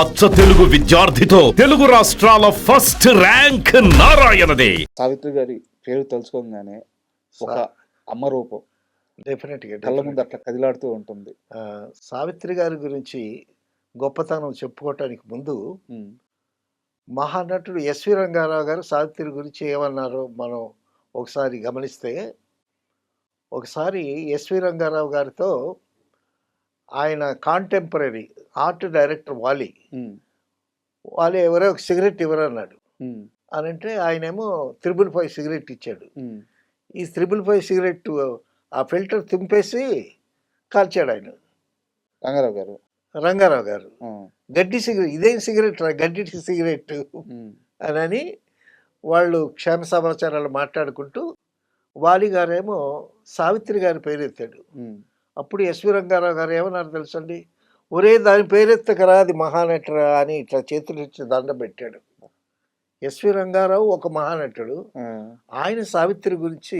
అచ్చ తెలుగు విద్యార్థితో తెలుగు రాష్ట్రాల first rank నారాయణదే. Savitri గారి పేరు తెలుసుకోగానే ఒక అమ్మ రూపం డెఫినెట్గా కళ్ళ ముందు అట్లా కదిలాడుతూ ఉంటుంది. సావిత్రి గారి గురించి గొప్పతనం చెప్పుకోవటానికి ముందు మహానటుడు ఎస్వి రంగారావు గారు సావిత్రి గురించి ఏమన్నారో మనం ఒకసారి గమనిస్తే, ఒకసారి ఎస్వి రంగారావు గారితో ఆయన కాంటెంపరీ ఆర్ట్ డైరెక్టర్ వాలి ఎవరో ఒక సిగరెట్ ఇవ్వరన్నాడు. అని అంటే ఆయనేమో 555 సిగరెట్ ఇచ్చాడు. ఈ 555 సిగరెట్ ఆ ఫిల్టర్ తుంపేసి కాల్చాడు ఆయన రంగారావు గారు. గడ్డి సిగరెట్, ఇదేం సిగరెట్ రా, గడ్డి సిగరెట్ అని వాళ్ళు క్షేమ సమాచారాలు మాట్లాడుకుంటూ వాలి గారేమో సావిత్రి గారి పేరెత్తాడు. అప్పుడు ఎస్వి రంగారావు గారు ఏమన్నారు తెలుసండి, ఒరే దాని పేరెత్తకరా, అది మహానటరా అని ఇట్లా చేతులు ఇచ్చి దండం పెట్టాడు. ఎస్వి రంగారావు ఒక మహానటుడు, ఆయన సావిత్రి గురించి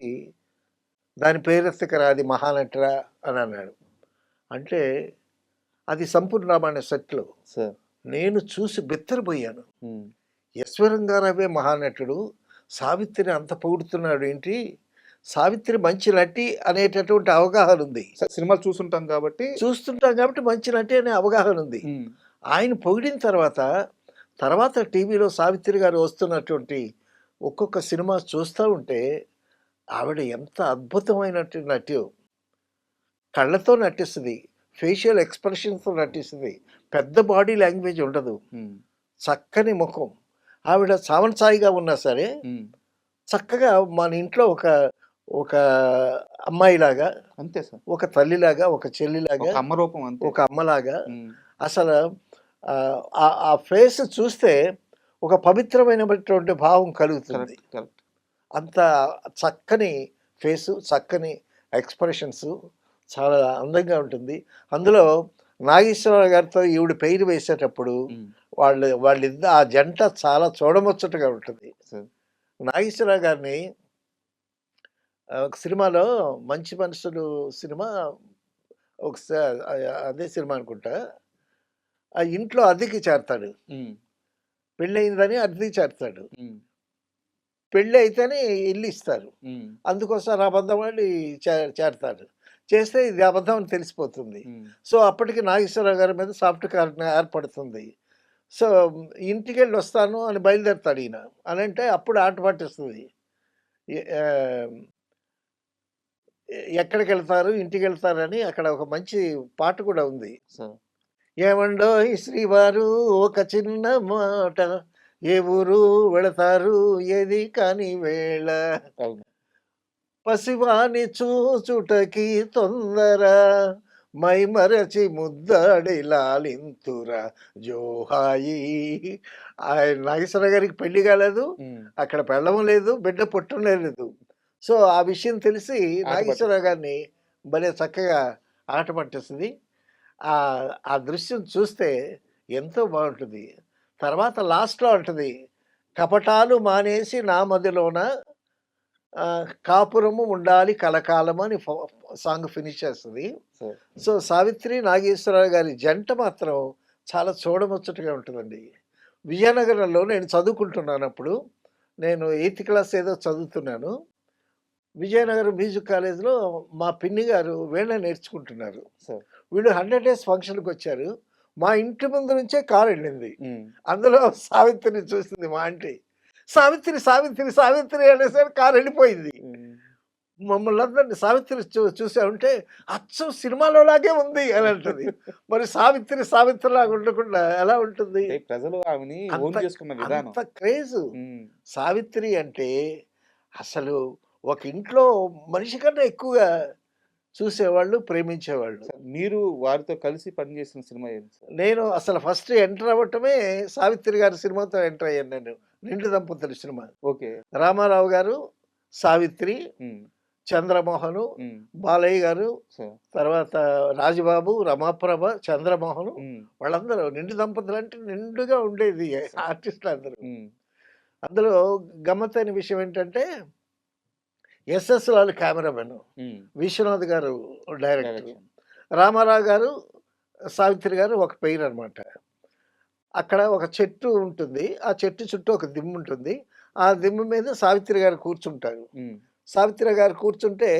దాని పేరెత్తకరా, అది మహానటరా అని అన్నాడు. అంటే అది సంపూర్ణమైన సెట్లో నేను చూసి బెత్తరపోయాను. ఎస్వి రంగారావే మహానటుడు, సావిత్రిని అంత పొగుడుతున్నాడు ఏంటి, సావిత్రి మంచి నటి అనేటటువంటి అవగాహన ఉంది. సినిమాలు చూస్తుంటాం కాబట్టి మంచి నటి అనే అవగాహన ఉంది. ఆయన పొగిడిన తర్వాత టీవీలో సావిత్రి గారు వస్తున్నటువంటి ఒక్కొక్క సినిమా చూస్తూ ఉంటే ఆవిడ ఎంత అద్భుతమైనటువంటి నటి, కళ్ళతో నటిస్తుంది, ఫేషియల్ ఎక్స్ప్రెషన్స్తో నటిస్తుంది, పెద్ద బాడీ లాంగ్వేజ్ ఉండదు, చక్కని ముఖం. ఆవిడ సావన్సాయిగా ఉన్నా సరే చక్కగా మన ఇంట్లో ఒక అమ్మాయిలాగా, అంతే సార్, ఒక తల్లిలాగా, ఒక చెల్లిలాగా, అమ్మ రూపం, ఒక అమ్మలాగా. అసలు ఆ ఫేస్ చూస్తే ఒక పవిత్రమైనటువంటి భావం కలుగుతుంది. అంత చక్కని ఫేసు, చక్కని ఎక్స్ప్రెషన్స్, చాలా అందంగా ఉంటుంది. అందులో నాగేశ్వరరావు గారితో ఈవిడ పేరు వేసేటప్పుడు వాళ్ళిద్దరు ఆ జంట చాలా చూడముచ్చటగా ఉంటుంది. నాగేశ్వరరావు గారిని ఒక సినిమాలో మంచి మనుషులు సినిమా, ఒకసారి అదే సినిమా అనుకుంటా, ఆ ఇంట్లో అద్దెకి చేరతాడు, పెళ్ళయిందని అద్దెకి చేరతాడు, పెళ్ళి అయితేనే ఇల్లు ఇస్తారు, అందుకోసం అబద్ధం అని చేరతాడు. చేస్తే ఇది అబద్ధం అని తెలిసిపోతుంది. సో అప్పటికి నాగేశ్వరరావు గారి మీద సాఫ్ట్ కార్నర్ ఏర్పడుతుంది. సో ఇంటికి వెళ్ళి వస్తాను అని బయలుదేరుతాడు ఈయన అని అంటే అప్పుడు ఆట పట్టిస్తుంది. ఎక్కడికి వెళ్తారు, ఇంటికి వెళ్తారని అక్కడ ఒక మంచి పాట కూడా ఉంది. ఏమండో ఈ శ్రీవారు ఒక చిన్న మాట, ఏ ఊరు వెళతారు ఏది కాని వేళ, పసివాని చూచుటకి తొందర, మై మరచి ముద్దడి లాలింతురా జోహాయి. ఆయన నాగేశ్వర గారికి పెళ్లి కాలేదు, అక్కడ పెళ్ళం లేదు, బిడ్డ పుట్టడం లేదు. సో ఆ విషయం తెలిసి నాగేశ్వరరావు గారిని భలే చక్కగా ఆట పట్టేస్తుంది. ఆ దృశ్యం చూస్తే ఎంతో బాగుంటుంది. తర్వాత లాస్ట్లో అంటుంది, కపటాలు మానేసి నా మదిలోన కాపురము ఉండాలి కలకాలం అని సాంగ్ ఫినిష్ చేస్తుంది. సో సావిత్రి నాగేశ్వరరావు గారి జంట మాత్రం చాలా చూడముచ్చటగా ఉంటుందండి. విజయనగరంలో నేను చదువుకుంటున్నాను, అప్పుడు నేను 8th క్లాస్ ఏదో చదువుతున్నాను. విజయనగరం మ్యూజిక్ కాలేజ్లో మా పిన్ని గారు వీణ నేర్చుకుంటున్నారు. వీళ్ళు 100 days ఫంక్షన్కి వచ్చారు. మా ఇంటి ముందు నుంచే కారు వెళ్ళింది. అందులో సావిత్రిని చూసింది మా ఆంటీ. సావిత్రి సావిత్రి సావిత్రి అనేసరి కారు వెళ్ళిపోయింది. మమ్మల్ని అందరినీ సావిత్రి చూసామంటే అచ్చం సినిమాలోలాగే ఉంది అని అంటుంది. మరి సావిత్రి సావిత్రి లాగా ఉండకుండా ఎలా ఉంటుంది? ప్రజలు అంత క్రేజ్. సావిత్రి అంటే అసలు ఒక ఇంట్లో మనిషి కన్నా ఎక్కువగా చూసేవాళ్ళు, ప్రేమించేవాళ్ళు. మీరు వారితో కలిసి పనిచేసిన సినిమా ఏంటి సార్? నేను అసలు ఫస్ట్ ఎంటర్ అవ్వటమే సావిత్రి గారి సినిమాతో ఎంటర్ అయ్యాను నేను. నిండు దంపతుల సినిమా. ఓకే. రామారావు గారు, సావిత్రి, చంద్రమోహను, బాలయ్య గారు, తర్వాత రాజబాబు, రమాప్రభ, చంద్రమోహను, వాళ్ళందరూ నిండు దంపతులు అంటే నిండుగా ఉండేది ఆర్టిస్టులు అందరూ. అందులో గమ్మత్తైన విషయం ఏంటంటే ఎస్ఎస్ లాల్ కెమెరామెన్, విశ్వనాథ్ గారు డైరెక్టర్, రామారావు గారు, సావిత్రి గారు ఒక పెయిర్ అనమాట. అక్కడ ఒక చెట్టు ఉంటుంది. ఆ చెట్టు చుట్టూ ఒక దిమ్మ ఉంటుంది. ఆ దిమ్మ మీద సావిత్రి గారు కూర్చుంటారు. సావిత్రి గారు కూర్చుంటే,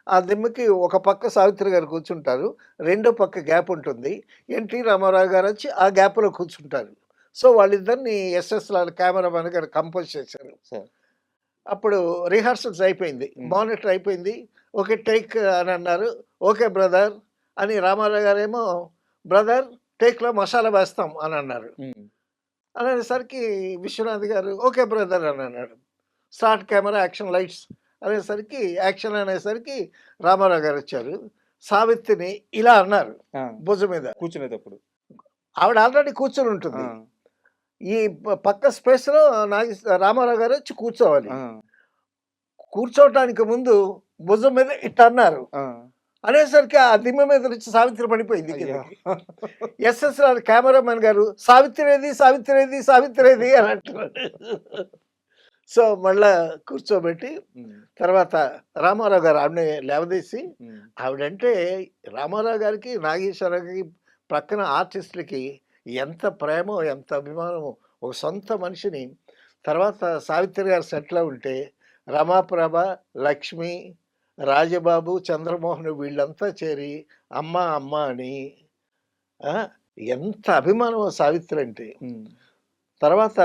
ఆ దిమ్మకి ఒక పక్క సావిత్రి గారు కూర్చుంటారు. రెండో పక్క గ్యాప్ ఉంటుంది. ఎన్టీ రామారావు గారొచ్చి ఆ గ్యాప్‌లో కూర్చుంటారు. సో, వాళ్ళిద్దరిని ఎస్ఎస్ లాల్ కెమెరామన్ గారు కంపోజ్ చేశారు. సార్. అప్పుడు రిహార్సల్స్ అయిపోయింది. హ్మ్. మానిటర్ అయిపోయింది. ఓకే. టేక్ అని అన్నారు. ఓకే బ్రదర్ అని రామారావు గారేమో బ్రదర్ టేక్‌లో మసాలా వేస్తాం అని అన్నారు. హ్మ్. అనేసరికి విశ్వనాథ్ గారు ఓకే బ్రదర్ అని అన్నాడు. స్టార్ట్ కెమెరా యాక్షన్ లైట్స్ అనేసరికి యాక్షన్ అనేసరికి రామారావు గారు వచ్చారు. సావిత్రిని ఇలా అన్నారు ఆ! భుజం మీద. కూర్చునేటప్పుడు. ఆవిడ ఆల్రెడీ కూర్చొని ఆ! ఉంటుంది. ఈ పక్క స్పేస్‌లో రామారావు గారు వచ్చి కూర్చోవాలి. ఆ! కూర్చోవటానికి ముందు భుజం మీద ఇట్ట అన్నారు. ఆ! అనేసరికి ఆ దిమ్మ మీద నుంచి సావిత్రి పడిపోయింది అయ్యో! కిందకి. ఎస్ఎస్ రావు కెమెరామెన్ గారు సావిత్రేది, సావిత్రేది, సావిత్రేది అని అంటున్నాడు. సో, మళ్ళా కూర్చోబెట్టి హ్మ్. తర్వాత రామారావు గారు ఆవిడని లేవదీసి హ్మ్. ఆవిడంటే రామారావు గారికి, నాగేశ్వరరావుకి ప్రక్కన ఆర్టిస్టులకి ఎంత ప్రేమో, ఎంత అభిమానమో. ఒక సొంత మనిషిని తర్వాత సావిత్రి గారు సెట్‌లో ఉంటే రమాప్రభ, లక్ష్మి, రాజబాబు, చంద్రమోహన్ వీళ్ళంతా చేరి అమ్మ, అమ్మ అని ఆ! ఎంత అభిమానమో సావిత్రి అంటే. హ్మ్. తర్వాత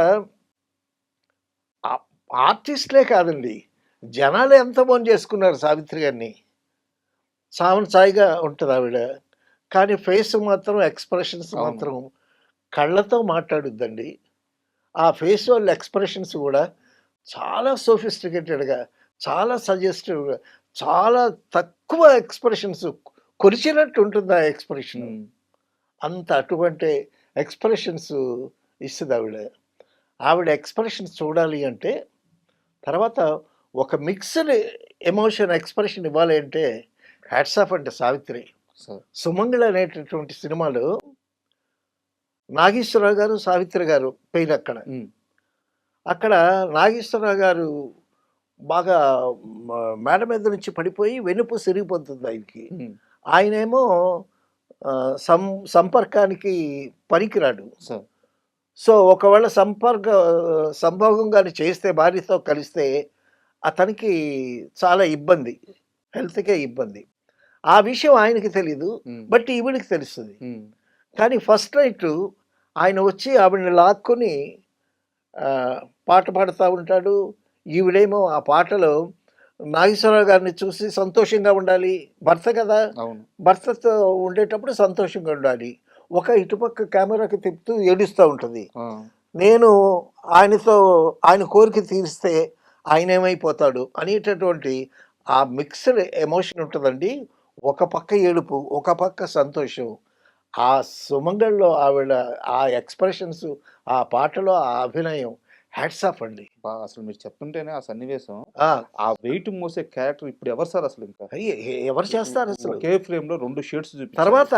ఆ ఆర్టిస్ట్‌లే కాదండి. జనాలు ఎంత చేసుకున్నారు సావిత్రి గారిని. సావన్ సాయిగా ఉంటదావిడ. కానీ ఫేస్ మాత్రం ఎక్స్‌ప్రెషన్స్ అవును. మాత్రం కళ్ళతో మాట్లాడుద్దండి. ఆ ఫేషియల్ ఎక్స్‌ప్రెషన్స్ గూడా చాలా సోఫిస్టికేటెడ్‌గా, చాలా సజెస్టివ్‌గా, చాలా తక్కువ ఎక్స్‌ప్రెషన్స్ కొరిచినట్టు ఉంటుంది ఆ ఎక్స్‌ప్రెషను. హ్మ్. అంత అటువంటి ఎక్స్‌ప్రెషన్స్ ఇస్తదావిడ. ఆవిడ ఎక్స్‌ప్రెషన్స్ చూడాలి అంటే తర్వాత ఒక మిక్స్‌డ్ ఎమోషన్ ఎక్స్‌ప్రెషన్ ఇవ్వాలి అంటే హ్యాట్స్ ఆఫ్ అంటే సావిత్రి. సార్. 'సుమంగళి' అనేటటువంటి సినిమాలో నాగేశ్వరరావు గారు, సావిత్రి గారు పెయిన్ అక్కడ. హ్మ్. అక్కడ నాగేశ్వరరావు గారు బాగా మేడ మీద నుంచి పడిపోయి వెన్నుపూస ఇరిగిపోతుంది ఆయనకి. హ్మ్. ఆయనేమో సం సంపర్కానికి పనికిరాడు. సార్. సో, ఒకవేళ సంభోగం గాని చేస్తే భార్యతో కలిస్తే అతనికి చాలా ఇబ్బంది. హెల్త్‌కే ఇబ్బంది. ఆ విషయం ఆయనకి తెలీదు. హ్మ్. బట్ ఈవిడకి తెలుస్తది. హ్మ్. కానీ ఫస్ట్ నైటు ఆయన వచ్చి ఆవిడని లాక్కొని పాట పాడుతా ఉంటాడు. ఈవిడేమో ఆ పాటలో నాగేశ్వరరావు గారిని చూసి సంతోషంగా ఉండాలి. భర్త కదా! అవును. భర్తతో ఉండేటప్పుడు సంతోషంగా ఉండాలి. ఇటుపక్క కెమెరాకి తిప్పుతూ ఏడుస్తా ఉంటది. ఆ! నేను ఆయనతో ఆయన కోరిక తీరిస్తే ఆయనేమైపోతాడు అనేటటువంటి ఆ మిక్స్డ్ ఎమోషన్ ఉంటదండి. ఒక పక్క ఏడుపు, ఒక పక్క సంతోషం. ఆ 'సుమంగళ్‌లో' ఆవిడ ఆ ఎక్స్‌ప్రెషన్స్, ఆ పాటలో ఆ అభినయం హ్యాట్స్ ఆఫ్ అండి. అసలు మీరు చెప్తుంటేనే ఆ సన్నివేశం, ఆ! ఆ వెయిట్ మోసే క్యారెక్టర్ ఇప్పుడు ఎవరు సార్ అసలింకా? ఎవరు చేస్తారసలు? ఒకే ఫ్రేమ్‌లో 2 షేడ్స్ చూపించారు. తర్వాత